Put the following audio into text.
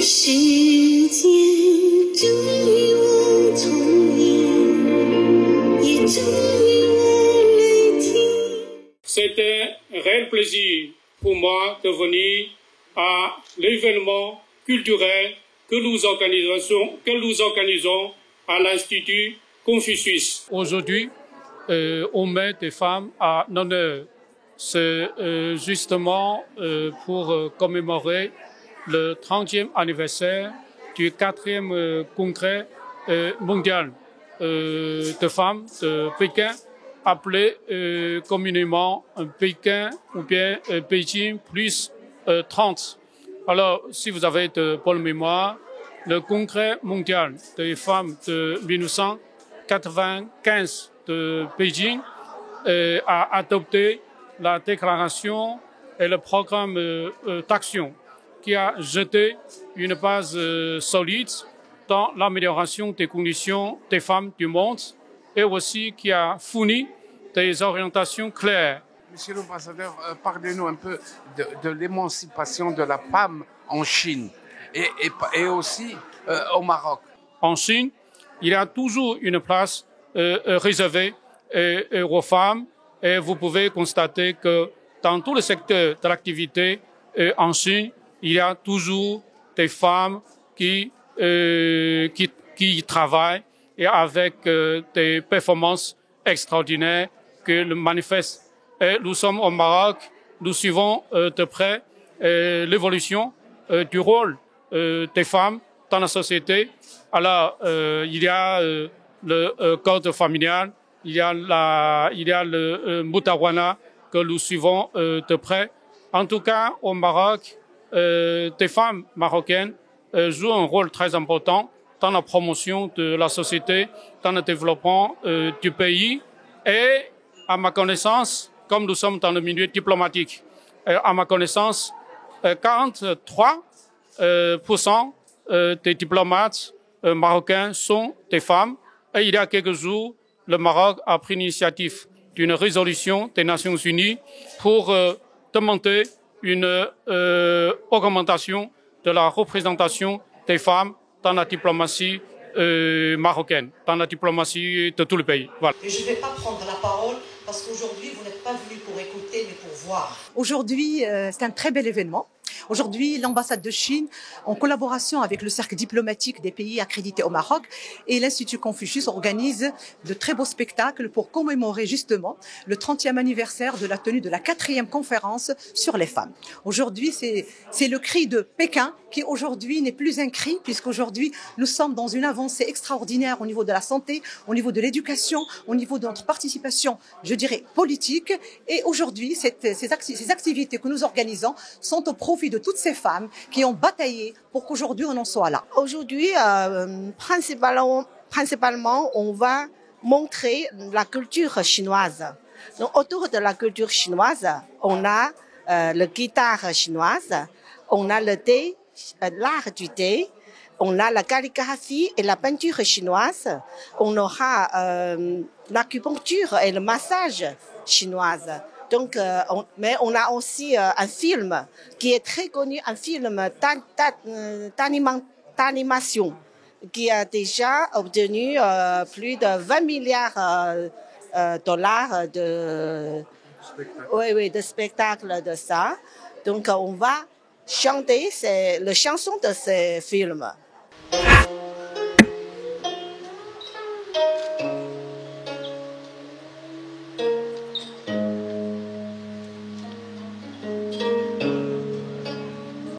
世界终于我童年，也终于我泪滴。C'est un réel plaisir pour moi de venir à l'événement culturel que nous organisons à l'Institut Confucius. Aujourd'hui, on met des femmes à l'honneur. C'est justement pour commémorer le 30e anniversaire du 4e congrès mondial de femmes de Pékin, appelé communément Pékin ou bien Beijing plus 30. Alors, si vous avez de bonne mémoire, le congrès mondial des femmes de 1995 de Beijing a adopté la déclaration et le programme d'action qui a jeté une base solide dans l'amélioration des conditions des femmes du monde et aussi qui a fourni des orientations claires. Monsieur l'ambassadeur, parlez-nous un peu de l'émancipation de la femme en Chine et aussi au Maroc. En Chine, il y a toujours une place réservée aux femmes et vous pouvez constater que dans tous les secteurs de l'activité en Chine, il y a toujours des femmes qui travaillent et avec des performances extraordinaires que le manifeste. Et nous sommes au Maroc, nous suivons de près l'évolution du rôle des femmes dans la société. Alors, il y a le code familial, il y a le Mutawana que nous suivons de près. En tout cas, au Maroc, des femmes marocaines jouent un rôle très important dans la promotion de la société, dans le développement du pays. Et à ma connaissance, comme nous sommes dans le milieu diplomatique, à ma connaissance, 43% des diplomates marocains sont des femmes. Et il y a quelques jours, le Maroc a pris l'initiative d'une résolution des Nations Unies pour demander une augmentation de la représentation des femmes dans la diplomatie marocaine, dans la diplomatie de tout le pays. Voilà. Et je ne vais pas prendre la parole parce qu'aujourd'hui, vous n'êtes pas venus pour écouter, mais pour voir. Aujourd'hui, c'est un très bel événement. Aujourd'hui, l'ambassade de Chine, en collaboration avec le cercle diplomatique des pays accrédités au Maroc et l'Institut Confucius, organise de très beaux spectacles pour commémorer justement le 30e anniversaire de la tenue de la 4e conférence sur les femmes. Aujourd'hui, c'est le cri de Pékin qui aujourd'hui n'est plus un cri, puisqu'aujourd'hui, nous sommes dans une avancée extraordinaire au niveau de la santé, au niveau de l'éducation, au niveau de notre participation, je dirais, politique. Et aujourd'hui, ces activités que nous organisons sont au profit de toutes ces femmes qui ont bataillé pour qu'aujourd'hui on en soit là. Aujourd'hui, principalement, on va montrer la culture chinoise. Donc, autour de la culture chinoise, on a la guitare chinoise, on a le thé, l'art du thé, on a la calligraphie et la peinture chinoise, on aura l'acupuncture et le massage chinoise. Donc, mais on a aussi un film qui est très connu, un film d'animation qui a déjà obtenu plus de 20 milliards dollars de spectacles de ça. Donc, on va chanter les chansons de ces films.